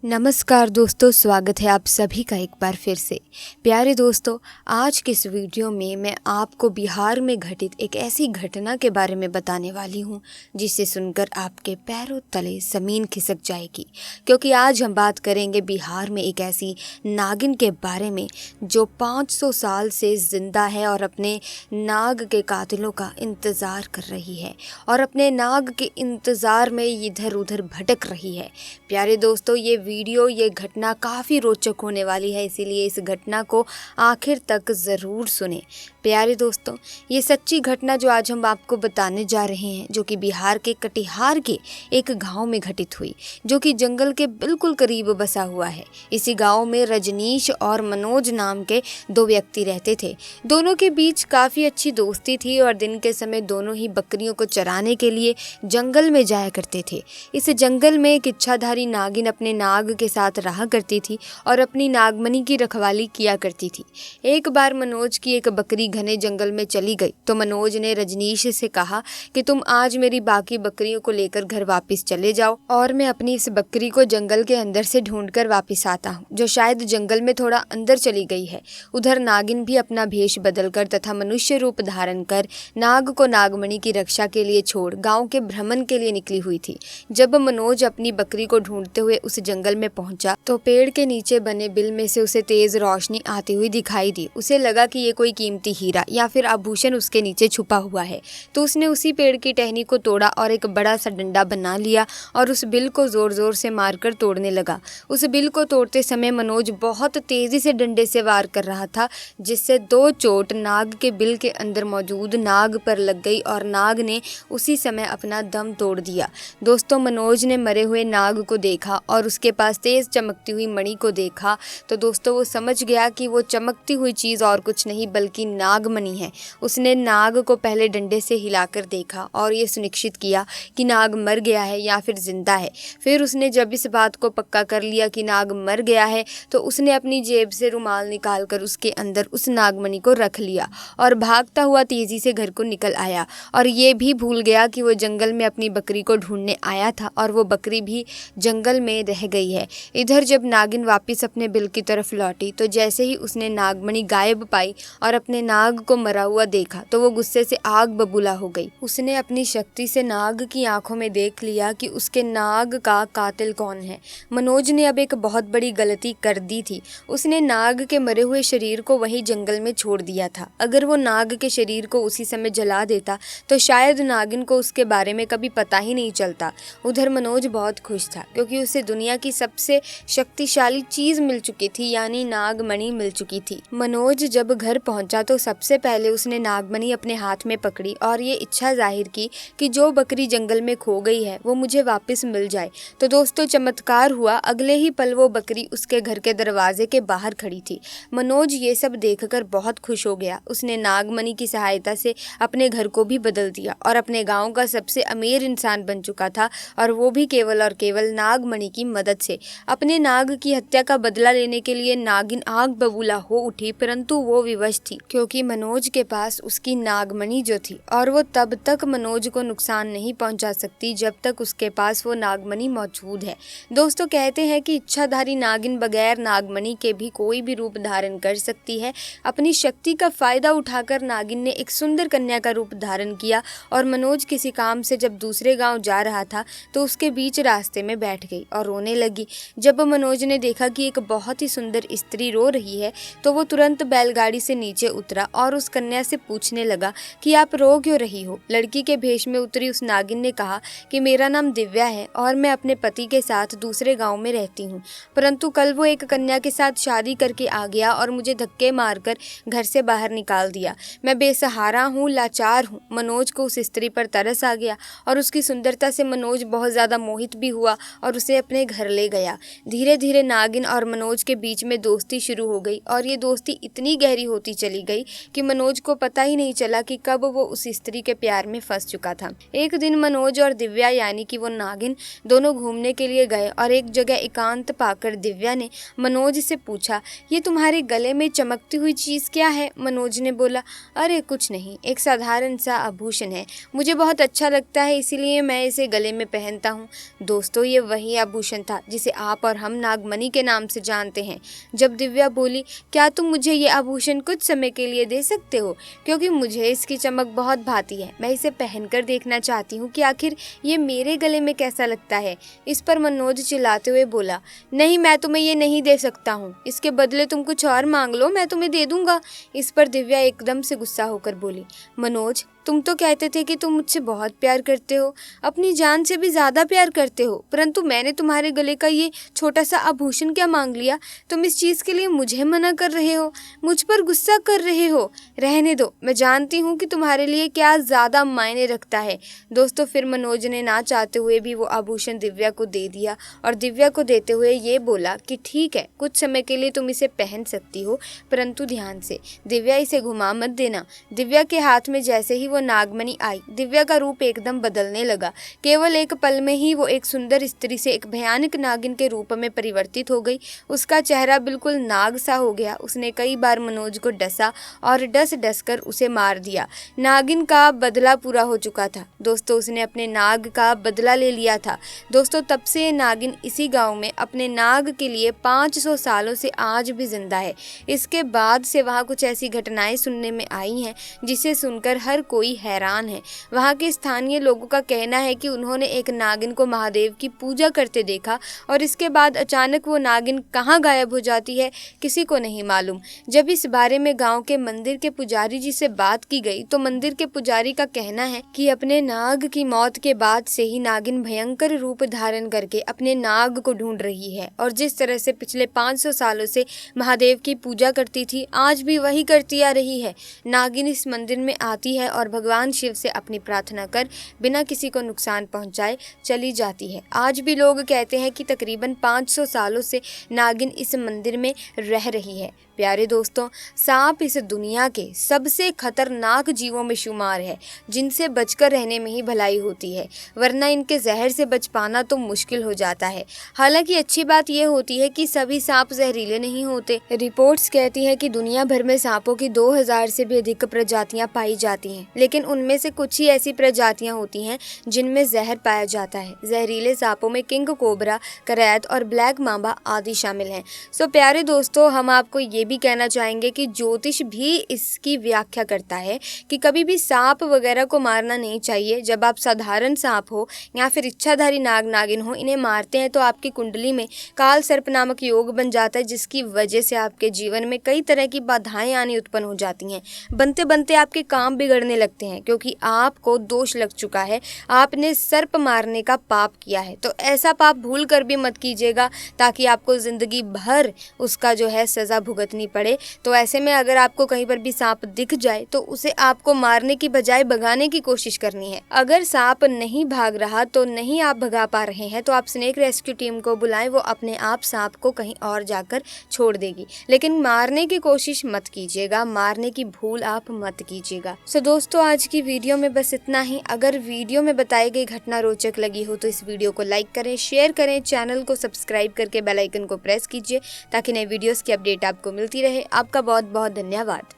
नमस्कार दोस्तों, स्वागत है आप सभी का एक बार फिर से। प्यारे दोस्तों, आज के इस वीडियो में मैं आपको बिहार में घटित एक ऐसी घटना के बारे में बताने वाली हूं जिसे सुनकर आपके पैरों तले ज़मीन खिसक जाएगी। क्योंकि आज हम बात करेंगे बिहार में एक ऐसी नागिन के बारे में जो 500 साल से ज़िंदा है और अपने नाग के कातिलों का इंतज़ार कर रही है और अपने नाग के इंतज़ार में इधर उधर भटक रही है। प्यारे दोस्तों, ये घटना काफ़ी रोचक होने वाली है, इसीलिए इस घटना को आखिर तक ज़रूर सुने। प्यारे दोस्तों, ये सच्ची घटना जो आज हम आपको बताने जा रहे हैं, जो कि बिहार के कटिहार के एक गांव में घटित हुई, जो कि जंगल के बिल्कुल करीब बसा हुआ है। इसी गांव में रजनीश और मनोज नाम के दो व्यक्ति रहते थे। दोनों के बीच काफ़ी अच्छी दोस्ती थी और दिन के समय दोनों ही बकरियों को चराने के लिए जंगल में जाया करते थे। इस जंगल में एक इच्छाधारी नागिन अपने नाग के साथ रहा करती थी और अपनी नागमणि की रखवाली किया करती थी। एक बार मनोज की एक बकरी घने जंगल में चली गई तो मनोज ने रजनीश से कहा कि तुम आज मेरी बाकी बकरियों को लेकर घर वापस चले जाओ और मैं अपनी इस बकरी को जंगल के अंदर से ढूंढकर वापस आता हूँ, जो शायद जंगल में थोड़ा अंदर चली गई है। उधर नागिन भी अपना भेष बदलकर तथा मनुष्य रूप धारण कर नाग को नागमणि की रक्षा के लिए छोड़ गाँव के भ्रमण के लिए निकली हुई थी। जब मनोज अपनी बकरी को ढूंढते हुए उस जंगल में पहुंचा तो पेड़ के नीचे बने बिल में से उसे तेज रोशनी आती हुई दिखाई दी। उसे लगा कि ये कोई कीमती हीरा या फिर आभूषण उसके नीचे छुपा हुआ है, तो उसने उसी पेड़ की टहनी को तोड़ा और एक बड़ा सा डंडा बना लिया और उस बिल को जोर जोर से मारकर तोड़ने लगा। उस बिल को तोड़ते समय मनोज बहुत तेजी से डंडे से वार कर रहा था, जिससे दो चोट नाग के बिल के अंदर मौजूद नाग पर लग गई और नाग ने उसी समय अपना दम तोड़ दिया। दोस्तों, मनोज ने मरे हुए नाग को देखा और उसके पास तेज चमकती हुई मणि को देखा तो दोस्तों वो समझ गया कि वो चमकती हुई चीज़ और कुछ नहीं बल्कि नागमणि है। उसने नाग को पहले डंडे से हिलाकर देखा और ये सुनिश्चित किया कि नाग मर गया है या फिर जिंदा है। फिर उसने जब इस बात को पक्का कर लिया कि नाग मर गया है तो उसने अपनी जेब से रुमाल निकालकर उसके अंदर उस नागमणि को रख लिया और भागता हुआ तेजी से घर को निकल आया और ये भी भूल गया कि वो जंगल में अपनी बकरी को ढूंढने आया था और वो बकरी भी जंगल में रह गई है। इधर जब नागिन वापस अपने बिल की तरफ लौटी तो जैसे ही उसने नागमणि गायब पाई और अपने नाग को मरा हुआ देखा तो वो गुस्से से आग बबूला हो गई। उसने अपनी शक्ति से नाग की आंखों में देख लिया कि उसके नाग का कातिल कौन है। मनोज ने अब एक बहुत बड़ी गलती कर दी थी। उसने नाग के मरे हुए शरीर को वहीं जंगल में छोड़ दिया था। अगर वो नाग के शरीर को उसी समय जला देता तो शायद नागिन को उसके बारे में कभी पता ही नहीं चलता। उधर मनोज बहुत खुश था क्योंकि उसे दुनिया की सबसे शक्तिशाली चीज मिल चुकी थी, यानी नागमणि मिल चुकी थी। मनोज जब घर पहुंचा तो सबसे पहले उसने नागमणि अपने हाथ में पकड़ी और ये इच्छा जाहिर की कि जो बकरी जंगल में खो गई है वो मुझे वापस मिल जाए। तो दोस्तों, चमत्कार हुआ। अगले ही पल वो बकरी उसके घर के दरवाजे के बाहर खड़ी थी। मनोज ये सब देखकर बहुत खुश हो गया। उसने नागमणि की सहायता से अपने घर को भी बदल दिया और अपने गाँव का सबसे अमीर इंसान बन चुका था, और वो भी केवल और केवल नागमणि की मदद से। अपने नाग की हत्या का बदला लेने के लिए नागिन आग बबूला हो उठी, परंतु वो विवश थी क्योंकि मनोज के पास उसकी नागमणि जो थी और वो तब तक मनोज को नुकसान नहीं पहुंचा सकती जब तक उसके पास वो नागमणि मौजूद है। दोस्तों, कहते हैं कि इच्छाधारी नागिन बगैर नागमणि के भी कोई भी रूप धारण कर सकती है। अपनी शक्ति का फायदा उठाकर नागिन ने एक सुंदर कन्या का रूप धारण किया और मनोज किसी काम से जब दूसरे गाँव जा रहा था तो उसके बीच रास्ते में बैठ गई और रोने लगी। जब मनोज ने देखा कि एक बहुत ही सुंदर स्त्री रो रही है तो वो तुरंत बैलगाड़ी से नीचे उतरा और उस कन्या से पूछने लगा कि आप रो क्यों रही हो। लड़की के भेष में उतरी उस नागिन ने कहा कि मेरा नाम दिव्या है और मैं अपने पति के साथ दूसरे गांव में रहती हूँ, परंतु कल वो एक कन्या के साथ शादी करके आ गया और मुझे धक्के मारकर घर से बाहर निकाल दिया। मैं बेसहारा हूँ, लाचार हूँ। मनोज को उस स्त्री पर तरस आ गया और उसकी सुंदरता से मनोज बहुत ज़्यादा मोहित भी हुआ और उसे अपने घर ले गया। धीरे धीरे नागिन और मनोज के बीच में दोस्ती शुरू हो गई और ये दोस्ती इतनी गहरी होती चली गई कि मनोज को पता ही नहीं चला कि कब वो उस स्त्री के प्यार में फंस चुका था। एक दिन मनोज और दिव्या यानी कि वो नागिन दोनों घूमने के लिए गए और एक जगह एकांत पाकर दिव्या ने मनोज से पूछा, ये तुम्हारे गले में चमकती हुई चीज़ क्या है? मनोज ने बोला, अरे कुछ नहीं, एक साधारण सा आभूषण है, मुझे बहुत अच्छा लगता है इसीलिए मैं इसे गले में पहनता हूँ। दोस्तों, ये वही आभूषण था जिसे आप और हम नागमणि के नाम से जानते हैं। जब दिव्या बोली, क्या तुम मुझे ये आभूषण कुछ समय के लिए दे सकते हो, क्योंकि मुझे इसकी चमक बहुत भाती है। मैं इसे पहनकर देखना चाहती हूँ कि आखिर ये मेरे गले में कैसा लगता है। इस पर मनोज चिल्लाते हुए बोला, नहीं, मैं तुम्हें ये नहीं दे सकता हूँ, इसके बदले तुम कुछ और मांग लो, मैं तुम्हें दे दूंगा। इस पर दिव्या एकदम से गुस्सा होकर बोली, मनोज, तुम तो कहते थे कि तुम मुझसे बहुत प्यार करते हो, अपनी जान से भी ज्यादा प्यार करते हो, परंतु मैंने तुम्हारे गले का ये छोटा सा आभूषण क्या मांग लिया? तुम इस चीज के लिए मुझे मना कर रहे हो, मुझ पर गुस्सा कर रहे हो। रहने दो, मैं जानती हूँ कि तुम्हारे लिए क्या ज्यादा मायने रखता है। दोस्तों, फिर मनोज ने ना चाहते हुए भी वो आभूषण दिव्या को दे दिया और दिव्या को देते हुए ये बोला कि ठीक है, कुछ समय के लिए तुम इसे पहन सकती हो, परंतु ध्यान से, दिव्या इसे घुमा मत देना। दिव्या के हाथ में जैसे ही वो नागमणि आई, दिव्या का रूप एकदम बदलने लगा। केवल एक पल में ही वो एक सुंदर स्त्री से एक भयानक नागिन के रूप में परिवर्तित हो गई। उसका चेहरा बिल्कुल नाग सा हो गया। उसने कई बार मनोज को डसा और डस डस कर उसे मार दिया। नागिन का बदला पूरा हो चुका था। दोस्तों, उसने अपने नाग का बदला ले लिया था। दोस्तों, तब से नागिन इसी गांव में अपने नाग के लिए 500 सालों से आज भी जिंदा है। इसके बाद से वहाँ कुछ ऐसी घटनाएं सुनने में आई हैं जिसे सुनकर हर कोई हैरान है। वहाँ के स्थानीय लोगों का कहना है कि उन्होंने एक नागिन को महादेव की पूजा करते देखा और इसके बाद अचानक वो नागिन कहाँ गायब हो जाती है, किसी को नहीं मालूम। जब इस बारे में गांव के मंदिर के पुजारी जी से बात की गई तो मंदिर के पुजारी का कहना है कि अपने नाग की मौत के बाद से ही नागिन भयंकर रूप धारण करके अपने नाग को ढूंढ रही है और जिस तरह से पिछले 500 सालों से महादेव की पूजा करती थी, आज भी वही करती आ रही है। नागिन इस मंदिर में आती है और भगवान शिव से अपनी प्रार्थना कर बिना किसी को नुकसान पहुंचाए चली जाती है। आज भी लोग कहते हैं कि तकरीबन 500 सालों से नागिन इस मंदिर में रह रही है। प्यारे दोस्तों, सांप इस दुनिया के सबसे खतरनाक जीवों में शुमार है, जिनसे बचकर रहने में ही भलाई होती है, वरना इनके जहर से बच पाना तो मुश्किल हो जाता है। हालांकि अच्छी बात यह होती है कि सभी सांप जहरीले नहीं होते। रिपोर्ट्स कहती है कि दुनिया भर में सांपों की 2000 से भी अधिक प्रजातियां पाई जाती हैं, लेकिन उनमें से कुछ ही ऐसी प्रजातियां होती हैं जिनमें जहर पाया जाता है। जहरीले सांपों में किंग कोबरा, करैत और ब्लैक मांबा आदि शामिल हैं। सो प्यारे दोस्तों, हम आपको ये भी कहना चाहेंगे कि ज्योतिष भी इसकी व्याख्या करता है कि कभी भी सांप वगैरह को मारना नहीं चाहिए। जब आप साधारण सांप हो या फिर इच्छाधारी नाग नागिन हो, इन्हें मारते हैं तो आपकी कुंडली में काल सर्प नामक योग बन जाता है, जिसकी वजह से आपके जीवन में कई तरह की बाधाएं आनी उत्पन्न हो जाती हैं। बनते बनते आपके काम बिगड़ने लगते हैं, क्योंकि आपको दोष लग चुका है, आपने सर्प मारने का पाप किया है। तो ऐसा पाप भूल कर भी मत कीजिएगा, ताकि आपको जिंदगी भर उसका जो है सजा भुगतनी पड़े। तो ऐसे में अगर आपको कहीं पर भी सांप दिख जाए तो उसे आपको मारने की बजाय भगाने की कोशिश करनी है। अगर सांप नहीं भाग रहा, तो नहीं आप भगा पा रहे हैं, तो आप स्नेक रेस्क्यू टीम को बुलाएं, वो अपने आप सांप को कहीं और जाकर छोड़ देगी। लेकिन मारने की कोशिश मत कीजिएगा, मारने की भूल आप मत कीजिएगा। सो दोस्तों, आज की वीडियो में बस इतना ही। अगर वीडियो में बताई गई घटना रोचक लगी हो तो इस वीडियो को लाइक करें, शेयर करें, चैनल को सब्सक्राइब करके बेल आइकन को प्रेस कीजिए ताकि नए वीडियोस की अपडेट आपको मिलती रहे। आपका बहुत बहुत धन्यवाद।